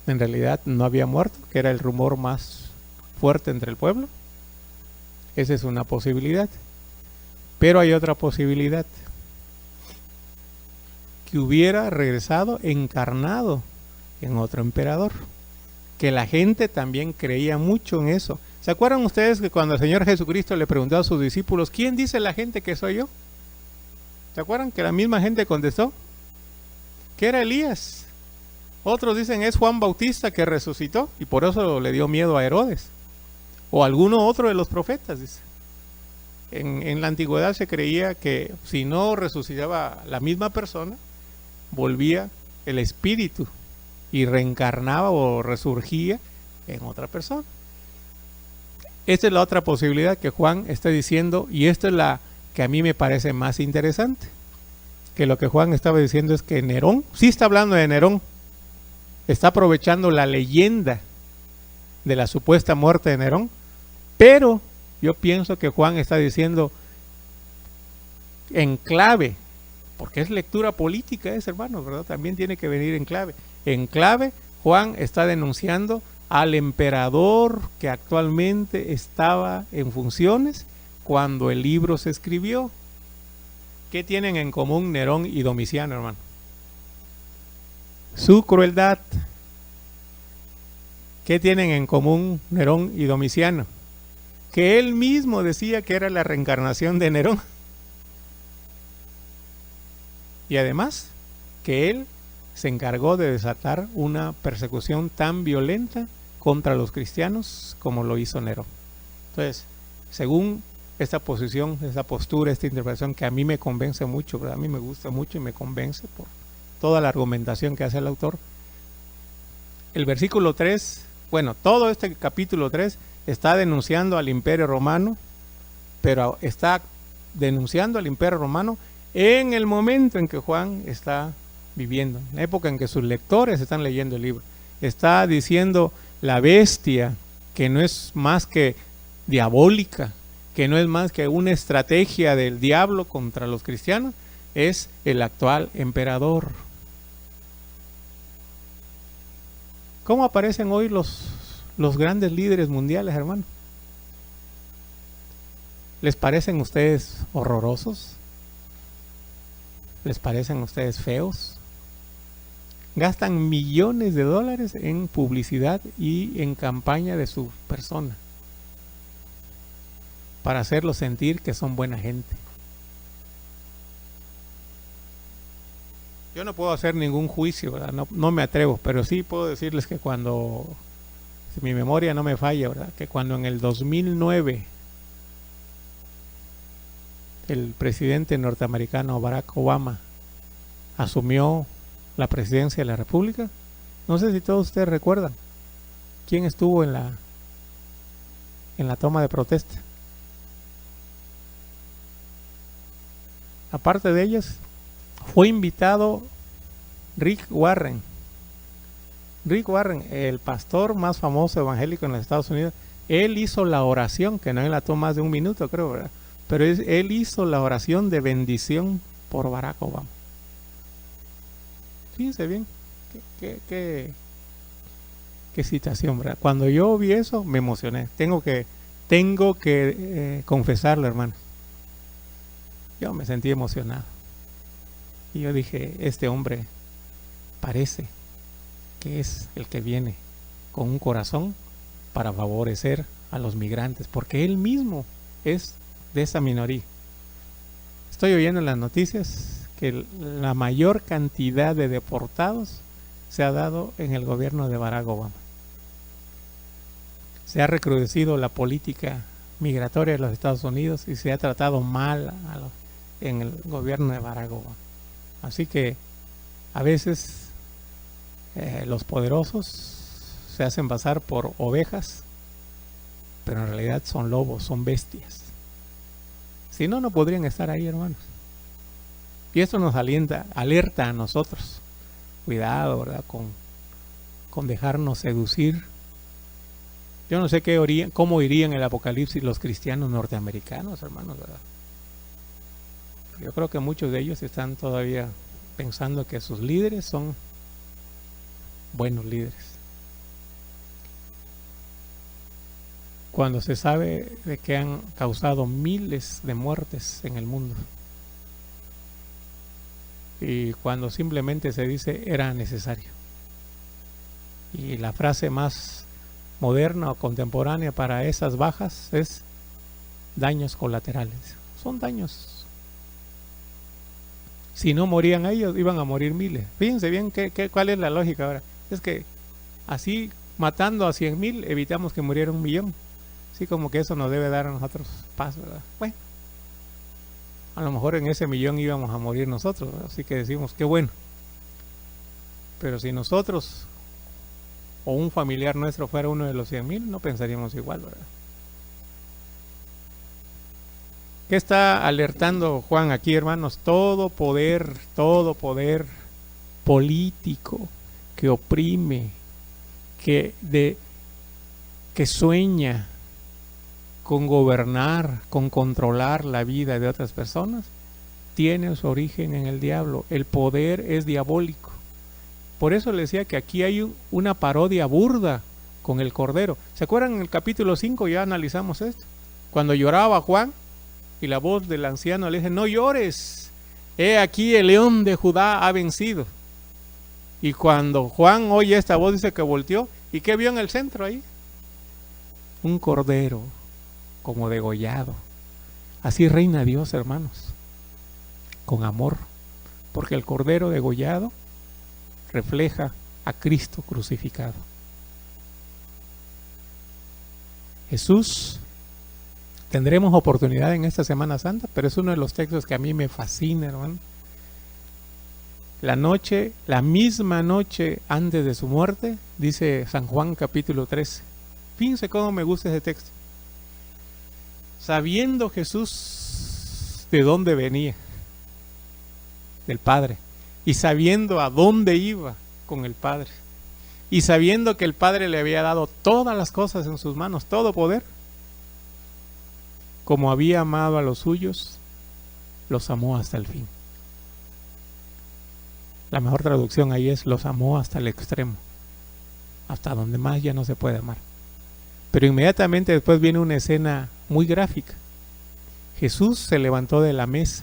en realidad no había muerto, que era el rumor más fuerte entre el pueblo? Esa es una posibilidad. Pero hay otra posibilidad, que hubiera regresado encarnado en otro emperador, que la gente también creía mucho en eso. ¿Se acuerdan ustedes que cuando el Señor Jesucristo le preguntó a sus discípulos, ¿quién dice la gente que soy yo? ¿Se acuerdan que la misma gente contestó que era Elías? Otros dicen es Juan Bautista que resucitó y por eso le dio miedo a Herodes. O alguno otro de los profetas, dice. En la antigüedad se creía que si no resucitaba la misma persona, volvía el espíritu y reencarnaba o resurgía en otra persona. Esta es la otra posibilidad que Juan está diciendo, y esta es la que a mí me parece más interesante. Que lo que Juan estaba diciendo es que Nerón, sí está hablando de Nerón, está aprovechando la leyenda de la supuesta muerte de Nerón, pero yo pienso que Juan está diciendo en clave, porque es lectura política, hermano, ¿verdad? También tiene que venir en clave. En clave, Juan está denunciando al emperador que actualmente estaba en funciones cuando el libro se escribió. ¿Qué tienen en común Nerón y Domiciano, hermano? Su crueldad. ¿Qué tienen en común Nerón y Domiciano? Que él mismo decía que era la reencarnación de Nerón. Y además, que él se encargó de desatar una persecución tan violenta contra los cristianos como lo hizo Nerón. Entonces, según esta posición, esta postura, esta interpretación que a mí me convence mucho, ¿verdad? A mí me gusta mucho y me convence por toda la argumentación que hace el autor. El versículo 3, bueno, todo este capítulo 3 está denunciando al Imperio Romano, pero está denunciando al Imperio Romano en el momento en que Juan está viviendo, en la época en que sus lectores están leyendo el libro. Está diciendo la bestia, que no es más que diabólica, que no es más que una estrategia del diablo contra los cristianos, es el actual emperador. ¿Cómo aparecen hoy los grandes líderes mundiales, hermano? ¿Les parecen ustedes horrorosos? ¿Les parecen ustedes feos? Gastan millones de dólares en publicidad y en campaña de su persona para hacerlos sentir que son buena gente. Yo no puedo hacer ningún juicio, ¿verdad? No me atrevo, pero sí puedo decirles que cuando, si mi memoria no me falla, ¿verdad? Que cuando en el 2009 el presidente norteamericano Barack Obama asumió la presidencia de la República, no sé si todos ustedes recuerdan quién estuvo en la toma de protesta. Aparte de ellos, fue invitado Rick Warren. Rick Warren, el pastor más famoso evangélico en los Estados Unidos. Él hizo la oración, que no la tomó más de un minuto, creo, ¿verdad? Pero él hizo la oración de bendición por Barack Obama. Fíjense bien, qué situación, ¿verdad? Cuando yo vi eso, me emocioné. Tengo que confesarlo, hermano. Yo me sentí emocionado. Y yo dije, este hombre parece que es el que viene con un corazón para favorecer a los migrantes, porque él mismo es de esa minoría. Estoy oyendo en las noticias que la mayor cantidad de deportados se ha dado en el gobierno de Barack Obama. Se ha recrudecido la política migratoria de los Estados Unidos y se ha tratado mal en el gobierno de Barack Obama. Así que a veces los poderosos se hacen pasar por ovejas, pero en realidad son lobos, son bestias. Si no, no podrían estar ahí, hermanos. Y esto nos alerta a nosotros. Cuidado, ¿verdad? Con dejarnos seducir. Yo no sé cómo irían en el Apocalipsis los cristianos norteamericanos, hermanos, ¿verdad? Yo creo que muchos de ellos están todavía pensando que sus líderes son buenos líderes. Cuando se sabe de que han causado miles de muertes en el mundo. Y cuando simplemente se dice era necesario. Y la frase más moderna o contemporánea para esas bajas es daños colaterales. Son daños. Si no morían ellos, iban a morir miles. Fíjense bien cuál es la lógica ahora. Es que así, matando a 100,000, evitamos que muriera 1,000,000. Así como que eso nos debe dar a nosotros paz, ¿verdad? Bueno, a lo mejor en ese 1,000,000 íbamos a morir nosotros, ¿verdad? Así que decimos, qué bueno. Pero si nosotros o un familiar nuestro fuera uno de los 100,000, no pensaríamos igual, ¿verdad? ¿Qué está alertando Juan aquí, hermanos? Todo poder político que oprime, que sueña con gobernar, con controlar la vida de otras personas, tiene su origen en el diablo. El poder es diabólico. Por eso le decía que aquí hay una parodia burda con el Cordero. ¿Se acuerdan en el capítulo 5? Ya analizamos esto. Cuando lloraba Juan y la voz del anciano le dice, no llores, he aquí el león de Judá ha vencido. Y cuando Juan oye esta voz dice que volteó, ¿y qué vio en el centro ahí? Un cordero como degollado. Así reina Dios, hermanos, con amor, porque el cordero degollado refleja a Cristo crucificado. Jesús, tendremos oportunidad en esta Semana Santa, pero es uno de los textos que a mí me fascina, hermano. La misma noche antes de su muerte, dice San Juan capítulo 13. Fíjense cómo me gusta ese texto. Sabiendo Jesús de dónde venía, del Padre, y sabiendo a dónde iba con el Padre, y sabiendo que el Padre le había dado todas las cosas en sus manos, todo poder, como había amado a los suyos, los amó hasta el fin. La mejor traducción ahí es los amó hasta el extremo, hasta donde más ya no se puede amar. Pero inmediatamente después viene una escena muy gráfica. Jesús se levantó de la mesa.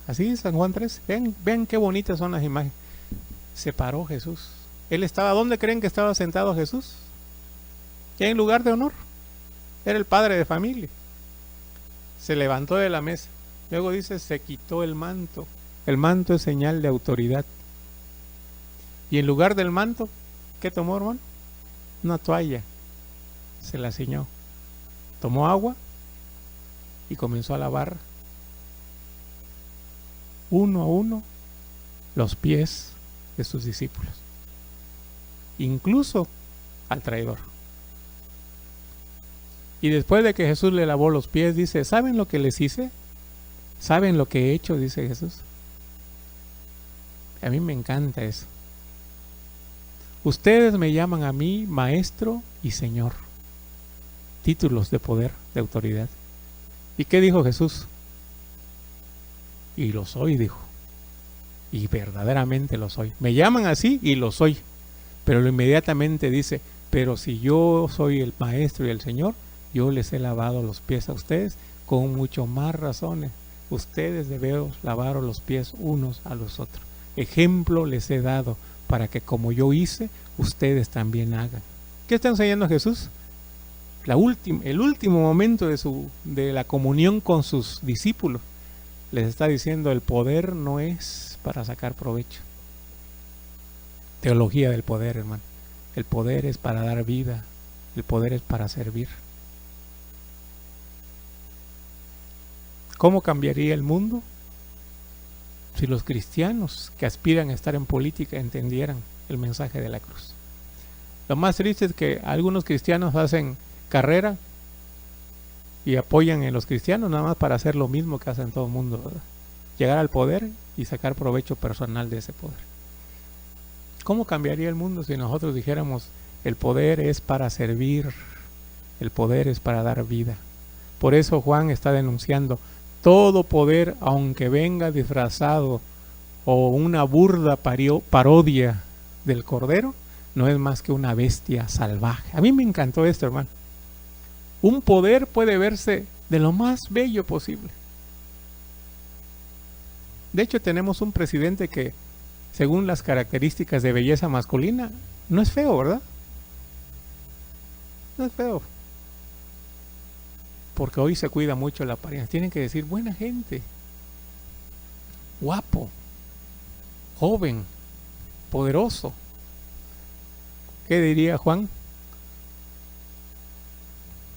Así, San Juan 3. Vean qué bonitas son las imágenes. Se paró Jesús. Él estaba, ¿dónde creen que estaba sentado Jesús? En lugar de honor. Era el padre de familia. Se levantó de la mesa. Luego dice, se quitó el manto. El manto es señal de autoridad. Y en lugar del manto, ¿qué tomó, hermano? Una toalla. Se la ciñó. Tomó agua y comenzó a lavar uno a uno los pies de sus discípulos. Incluso al traidor. Y después de que Jesús le lavó los pies, dice, ¿saben lo que les hice? ¿Saben lo que he hecho? Dice Jesús. A mí me encanta eso. Ustedes me llaman a mí Maestro y Señor. Títulos de poder, de autoridad. ¿Y qué dijo Jesús? Y lo soy, dijo. Y verdaderamente lo soy. Me llaman así y lo soy. Pero inmediatamente dice, pero si yo soy el Maestro y el Señor, yo les he lavado los pies a ustedes con mucho más razones. Ustedes deben lavar los pies unos a los otros. Ejemplo les he dado para que como yo hice, ustedes también hagan. ¿Qué está enseñando Jesús? El último momento de la comunión con sus discípulos. Les está diciendo, el poder no es para sacar provecho. Teología del poder, hermano. El poder es para dar vida. El poder es para servir. ¿Cómo cambiaría el mundo si los cristianos que aspiran a estar en política entendieran el mensaje de la cruz? Lo más triste es que algunos cristianos hacen carrera y apoyan a los cristianos nada más para hacer lo mismo que hacen todo el mundo, ¿verdad? Llegar al poder y sacar provecho personal de ese poder. ¿Cómo cambiaría el mundo si nosotros dijéramos el poder es para servir, el poder es para dar vida? Por eso Juan está denunciando todo poder, aunque venga disfrazado o una burda parodia del Cordero, no es más que una bestia salvaje. A mí me encantó esto, hermano. Un poder puede verse de lo más bello posible. De hecho, tenemos un presidente que, según las características de belleza masculina, no es feo, ¿verdad? No es feo. Porque hoy se cuida mucho la apariencia. Tienen que decir buena gente, guapo, joven, poderoso. ¿Qué diría Juan?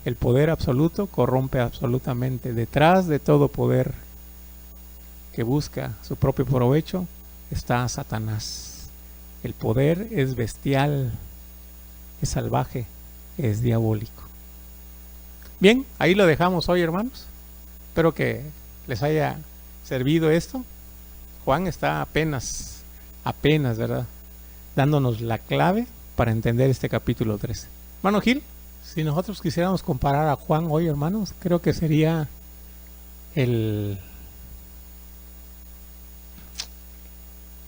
El poder absoluto corrompe absolutamente. Detrás de todo poder que busca su propio provecho está Satanás. El poder es bestial, es salvaje, es diabólico. Bien, ahí lo dejamos hoy, hermanos. Espero que les haya servido esto. Juan está apenas, ¿verdad?, dándonos la clave para entender este capítulo 13. Hermano Gil, si nosotros quisiéramos comparar a Juan hoy, hermanos, creo que sería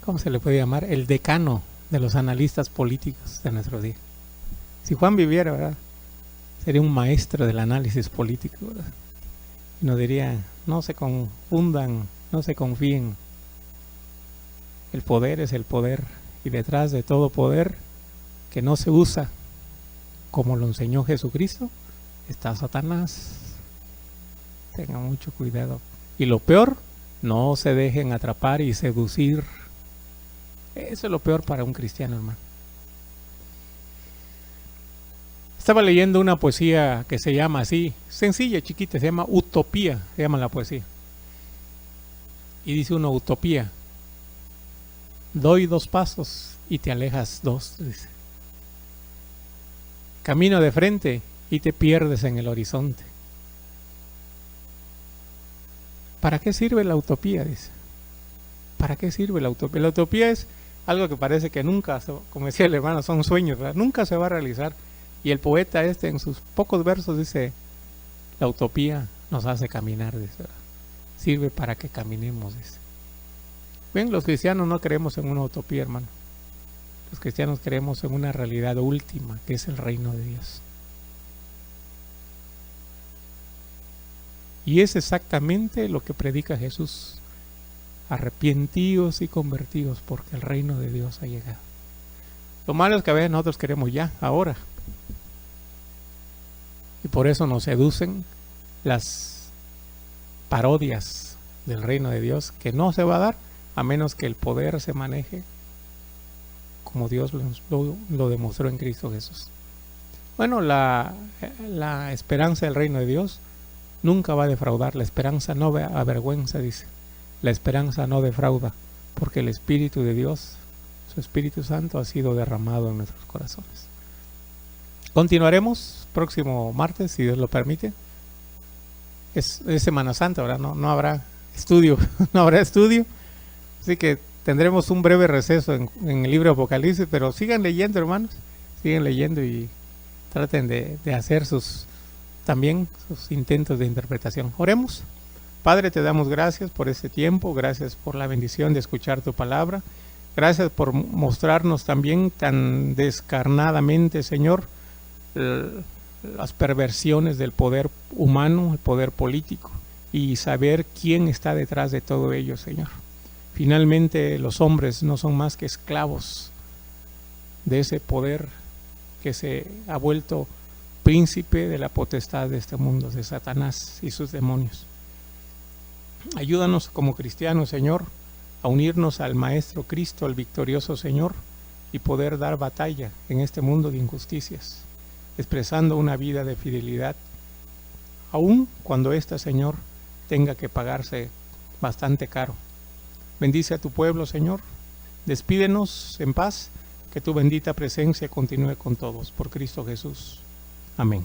¿cómo se le puede llamar? El decano de los analistas políticos de nuestro día. Si Juan viviera, ¿verdad?, sería un maestro del análisis político, ¿verdad? Y nos diría, no se confundan, no se confíen. El poder es el poder, y detrás de todo poder que no se usa como lo enseñó Jesucristo, está Satanás. Tengan mucho cuidado. Y lo peor, no se dejen atrapar y seducir. Eso es lo peor para un cristiano, hermano. Estaba leyendo una poesía que se llama así, sencilla, chiquita, se llama Utopía, se llama la poesía. Y dice una utopía: doy 2 pasos y te alejas 2, dice. Camino de frente y te pierdes en el horizonte. ¿Para qué sirve la utopía?, dice. ¿Para qué sirve la utopía? La utopía es algo que parece que nunca, como decía el hermano, son sueños, ¿verdad? Nunca se va a realizar. Y el poeta en sus pocos versos dice, la utopía nos hace caminar, dice, ¿verdad? Sirve para que caminemos, dice. Bien, los cristianos no creemos en una utopía, hermano. Los cristianos creemos en una realidad última, que es el reino de Dios. Y es exactamente lo que predica Jesús. Arrepentíos y convertidos, porque el reino de Dios ha llegado. Lo malo es que a veces nosotros queremos ya, ahora. Y por eso nos seducen las parodias del reino de Dios, que no se va a dar a menos que el poder se maneje como Dios lo demostró en Cristo Jesús. Bueno, la esperanza del reino de Dios nunca va a defraudar. La esperanza no avergüenza, dice. La esperanza no defrauda, porque el Espíritu de Dios, su Espíritu Santo, ha sido derramado en nuestros corazones. Continuaremos próximo martes, si Dios lo permite. Es Semana Santa, ¿verdad? No habrá estudio, no habrá estudio. Así que tendremos un breve receso en el libro de Apocalipsis, pero sigan leyendo, hermanos. Sigan leyendo y traten de hacer también sus intentos de interpretación. Oremos. Padre, te damos gracias por este tiempo, gracias por la bendición de escuchar tu palabra, gracias por mostrarnos también tan descarnadamente, Señor, las perversiones del poder humano, el poder político, y saber quién está detrás de todo ello, Señor. Finalmente, los hombres no son más que esclavos de ese poder que se ha vuelto príncipe de la potestad de este mundo, de Satanás y sus demonios. Ayúdanos como cristianos, Señor, a unirnos al Maestro Cristo, al victorioso Señor, y poder dar batalla en este mundo de injusticias, expresando una vida de fidelidad, aun cuando ésta, Señor, tenga que pagarse bastante caro. Bendice a tu pueblo, Señor. Despídenos en paz, que tu bendita presencia continúe con todos. Por Cristo Jesús. Amén.